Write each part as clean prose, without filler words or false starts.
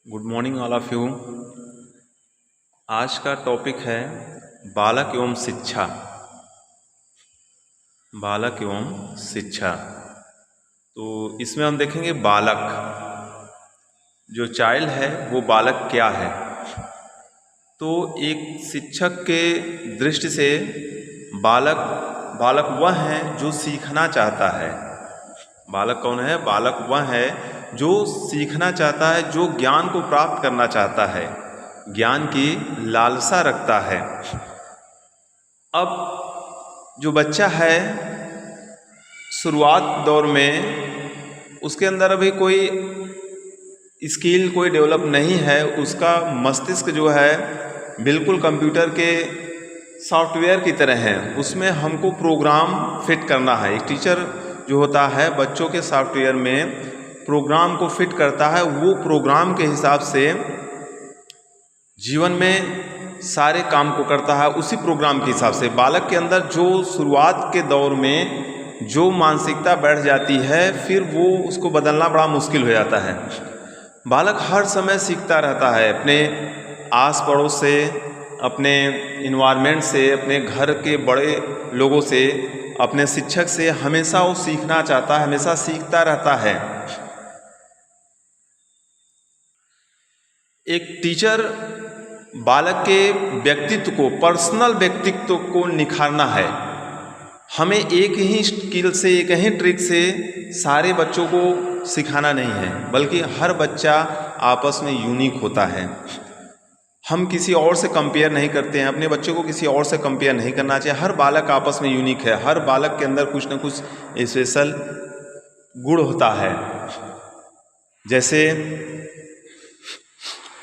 Good morning all of you. आज का topic है बालक एवं शिक्षा। बालक एवं शिक्षा। तो इसमें हम देखेंगे बालक, जो चाइल्ड है वो बालक क्या है। तो एक शिक्षक के दृष्टि से बालक वह है जो सीखना चाहता है। बालक कौन है? बालक वह है जो सीखना चाहता है, जो ज्ञान को प्राप्त करना चाहता है, ज्ञान की लालसा रखता है। अब जो बच्चा है शुरुआत दौर में, उसके अंदर अभी कोई स्किल कोई डेवलप नहीं है। उसका मस्तिष्क जो है बिल्कुल कंप्यूटर के सॉफ्टवेयर की तरह है। उसमें हमको प्रोग्राम फिट करना है। एक टीचर जो होता है बच्चों के सॉफ्टवेयर में प्रोग्राम को फिट करता है। वो प्रोग्राम के हिसाब से जीवन में सारे काम को करता है, उसी प्रोग्राम के हिसाब से। बालक के अंदर जो शुरुआत के दौर में जो मानसिकता बैठ जाती है, फिर वो उसको बदलना बड़ा मुश्किल हो जाता है। बालक हर समय सीखता रहता है, अपने आस पड़ोस से, अपने इन्वायरमेंट से, अपने घर के बड़े लोगों से, अपने शिक्षक से। हमेशा वो सीखना चाहता है, हमेशा सीखता रहता है। एक टीचर बालक के व्यक्तित्व को, पर्सनल व्यक्तित्व को निखारना है। हमें एक ही स्किल से, एक ही ट्रिक से सारे बच्चों को सिखाना नहीं है, बल्कि हर बच्चा आपस में यूनिक होता है। हम किसी और से कंपेयर नहीं करते हैं, अपने बच्चों को किसी और से कंपेयर नहीं करना चाहिए। हर बालक आपस में यूनिक है। हर बालक के अंदर कुछ न कुछ स्पेशल गुण होता है। जैसे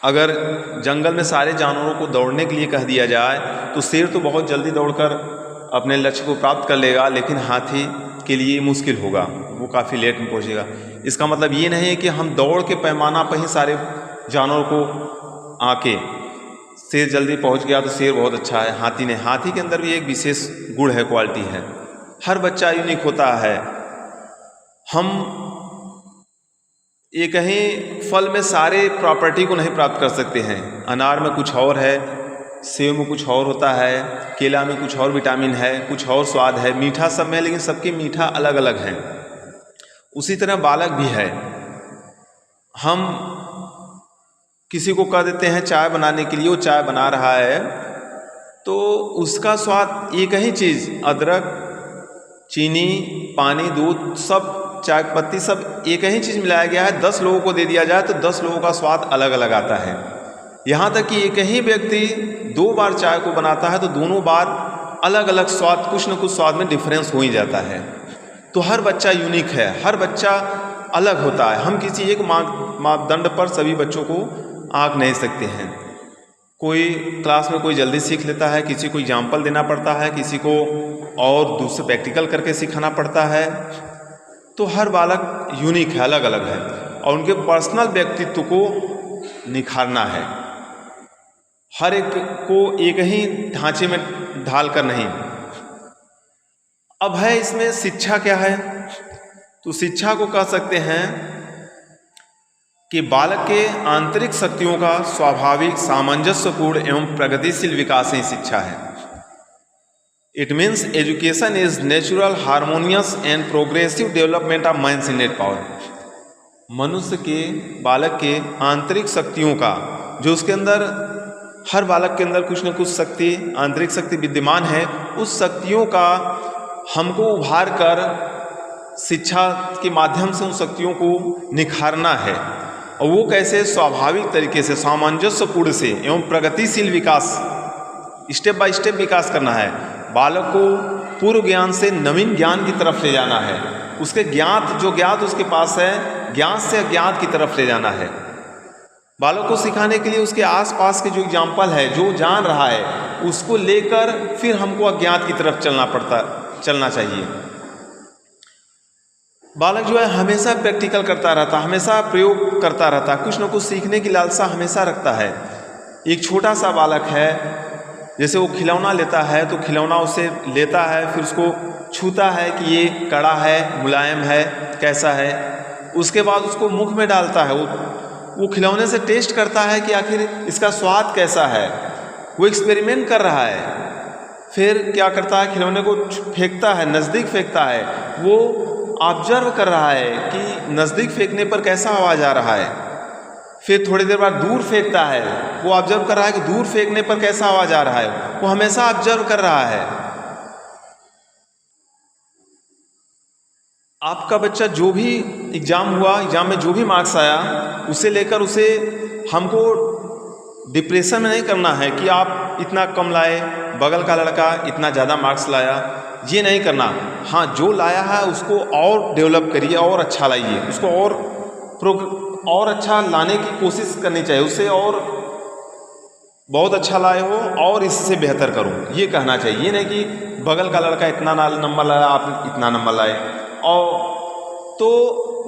अगर जंगल में सारे जानवरों को दौड़ने के लिए कह दिया जाए तो शेर तो बहुत जल्दी दौड़कर अपने लक्ष्य को प्राप्त कर लेगा, लेकिन हाथी के लिए मुश्किल होगा, वो काफ़ी लेट में पहुंचेगा। इसका मतलब ये नहीं है कि हम दौड़ के पैमाना पर ही सारे जानवरों को आके, शेर जल्दी पहुंच गया तो शेर बहुत अच्छा है, हाथी ने। हाथी के अंदर भी एक विशेष गुण है, क्वालिटी है। हर बच्चा यूनिक होता है। हम एक ही फल में सारे प्रॉपर्टी को नहीं प्राप्त कर सकते हैं। अनार में कुछ और है, सेब में कुछ और होता है, केला में कुछ और विटामिन है, कुछ और स्वाद है, मीठा सब में, लेकिन सबके मीठा अलग अलग है। उसी तरह बालक भी है। हम किसी को कह देते हैं चाय बनाने के लिए, वो चाय बना रहा है तो उसका स्वाद एक ही चीज़, अदरक, चीनी, पानी, दूध, सब चाय पत्ती, सब एक ही चीज़ मिलाया गया है। 10 लोगों को दे दिया जाए तो 10 लोगों का स्वाद अलग अलग आता है। यहाँ तक कि एक ही व्यक्ति 2 बार चाय को बनाता है तो दोनों बार अलग अलग स्वाद, कुछ न कुछ स्वाद में डिफरेंस हो ही जाता है। तो हर बच्चा यूनिक है, हर बच्चा अलग होता है। हम किसी एक मापदंड पर सभी बच्चों को आंक नहीं सकते हैं। कोई क्लास में कोई जल्दी सीख लेता है, किसी को एग्जाम्पल देना पड़ता है, किसी को और दूसरे प्रैक्टिकल करके सिखाना पड़ता है। तो हर बालक यूनिक है, अलग अलग है, और उनके पर्सनल व्यक्तित्व को निखारना है। हर एक को एक ही ढांचे में ढालकर नहीं। अब है इसमें शिक्षा क्या है? तो शिक्षा को कह सकते हैं कि बालक के आंतरिक शक्तियों का स्वाभाविक, सामंजस्यपूर्ण एवं प्रगतिशील विकास ही शिक्षा है। It means education is natural, harmonious and progressive development of minds इनेट power. मनुष्य के, बालक के आंतरिक शक्तियों का, जो उसके अंदर, हर बालक के अंदर कुछ न कुछ शक्ति, आंतरिक शक्ति विद्यमान है, उस शक्तियों का हमको उभार कर शिक्षा के माध्यम से उन शक्तियों को निखारना है। और वो कैसे? स्वाभाविक तरीके से, सामंजस्यपूर्ण से एवं प्रगतिशील विकास, स्टेप बाय स्टेप विकास करना है। बालक को पूर्व ज्ञान से नवीन ज्ञान की तरफ ले जाना है। उसके ज्ञात, जो ज्ञात उसके पास है, ज्ञात से अज्ञात की तरफ ले जाना है। बालक को सिखाने के लिए उसके आसपास के जो एग्जाम्पल है, जो जान रहा है, उसको लेकर फिर हमको अज्ञात की तरफ चलना चाहिए। बालक जो है हमेशा प्रैक्टिकल करता रहता, हमेशा प्रयोग करता रहता, कुछ न कुछ सीखने की लालसा हमेशा रखता है। एक छोटा सा बालक है, जैसे वो खिलौना लेता है तो खिलौना उसे लेता है, फिर उसको छूता है कि ये कड़ा है, मुलायम है, कैसा है। उसके बाद उसको मुख में डालता है, वो वो खिलौने से टेस्ट करता है कि आखिर इसका स्वाद कैसा है, वो एक्सपेरिमेंट कर रहा है। फिर क्या करता है, खिलौने को फेंकता है, नज़दीक फेंकता है, वो ऑब्जर्व कर रहा है कि नज़दीक फेंकने पर कैसा आवाज़ आ रहा है। फिर थोड़ी देर बाद दूर फेंकता है, वो ऑब्जर्व कर रहा है कि दूर फेंकने पर कैसा आवाज़ आ रहा है। वो हमेशा ऑब्जर्व कर रहा है। आपका बच्चा जो भी एग्ज़ाम हुआ, एग्ज़ाम में जो भी मार्क्स आया, उसे लेकर उसे हमको डिप्रेशन में नहीं करना है कि आप इतना कम लाए, बगल का लड़का इतना ज़्यादा मार्क्स लाया, ये नहीं करना। हाँ, जो लाया है उसको और डेवलप करिए और अच्छा लाइए, उसको और अच्छा लाने की कोशिश करनी चाहिए, उससे और बहुत अच्छा लाए हो और इससे बेहतर करूँ, ये कहना चाहिए। ये नहीं कि बगल का लड़का इतना नंबर लाया, आप इतना नंबर लाए। और तो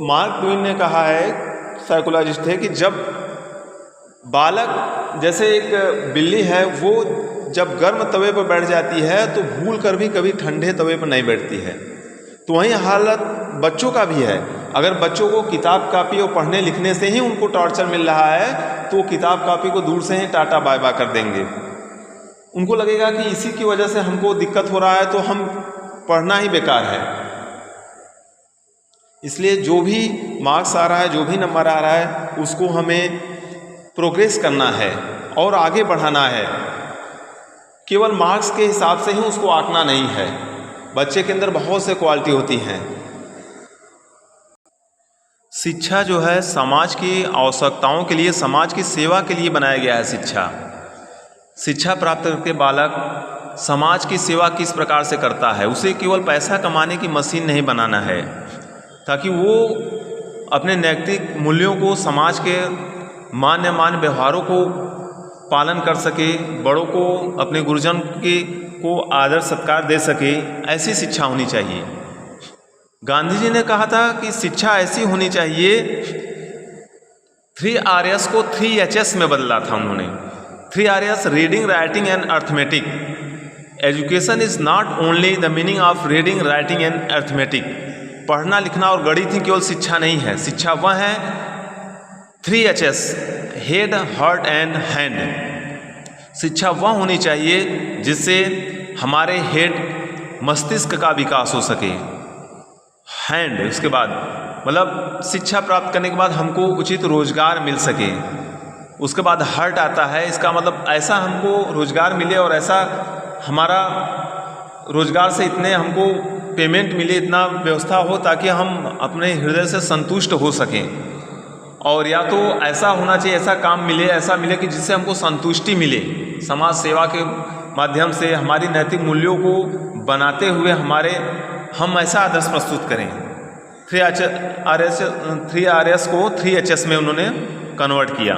मार्क ट्वेन ने कहा है, साइकोलॉजिस्ट थे, कि जब बालक, जैसे एक बिल्ली है, वो जब गर्म तवे पर बैठ जाती है तो भूल कर भी कभी ठंडे तवे पर नहीं बैठती है। तो वही हालत बच्चों का भी है। अगर बच्चों को किताब कापी और पढ़ने लिखने से ही उनको टॉर्चर मिल रहा है तो किताब कापी को दूर से ही टाटा बाय बाय कर देंगे। उनको लगेगा कि इसी की वजह से हमको दिक्कत हो रहा है तो हम पढ़ना ही बेकार है। इसलिए जो भी मार्क्स आ रहा है, जो भी नंबर आ रहा है, उसको हमें प्रोग्रेस करना है और आगे बढ़ाना है। केवल मार्क्स के हिसाब से ही उसको आंकना नहीं है। बच्चे के अंदर बहुत से क्वालिटी होती हैं। शिक्षा जो है समाज की आवश्यकताओं के लिए, समाज की सेवा के लिए बनाया गया है। शिक्षा प्राप्त करके बालक समाज की सेवा किस प्रकार से करता है, उसे केवल पैसा कमाने की मशीन नहीं बनाना है, ताकि वो अपने नैतिक मूल्यों को, समाज के मान्य व्यवहारों को पालन कर सके, बड़ों को, अपने गुरुजन को आदर सत्कार दे सके। ऐसी शिक्षा होनी चाहिए। गांधी जी ने कहा था कि शिक्षा ऐसी होनी चाहिए, 3 Rs को 3 Hs में बदला था उन्होंने। 3 Rs, reading, writing and arithmetic. Education is not only the meaning of reading, writing and arithmetic. पढ़ना, लिखना और गणित ही केवल शिक्षा नहीं है। शिक्षा वह है 3 Hs, head, heart and hand. शिक्षा वह होनी चाहिए जिससे हमारे हेड, मस्तिष्क का विकास हो सके। हैंड, उसके बाद मतलब शिक्षा प्राप्त करने के बाद हमको उचित रोजगार मिल सके। उसके बाद हार्ट आता है, इसका मतलब ऐसा हमको रोजगार मिले और ऐसा हमारा रोजगार से इतने हमको पेमेंट मिले, इतना व्यवस्था हो ताकि हम अपने हृदय से संतुष्ट हो सकें। और या तो ऐसा होना चाहिए, ऐसा काम मिले, ऐसा मिले कि जिससे हमको संतुष्टि मिले। समाज सेवा के माध्यम से हमारी नैतिक मूल्यों को बनाते हुए हम ऐसा आदर्श प्रस्तुत करें। 3 Rs को 3 Hs में उन्होंने कन्वर्ट किया।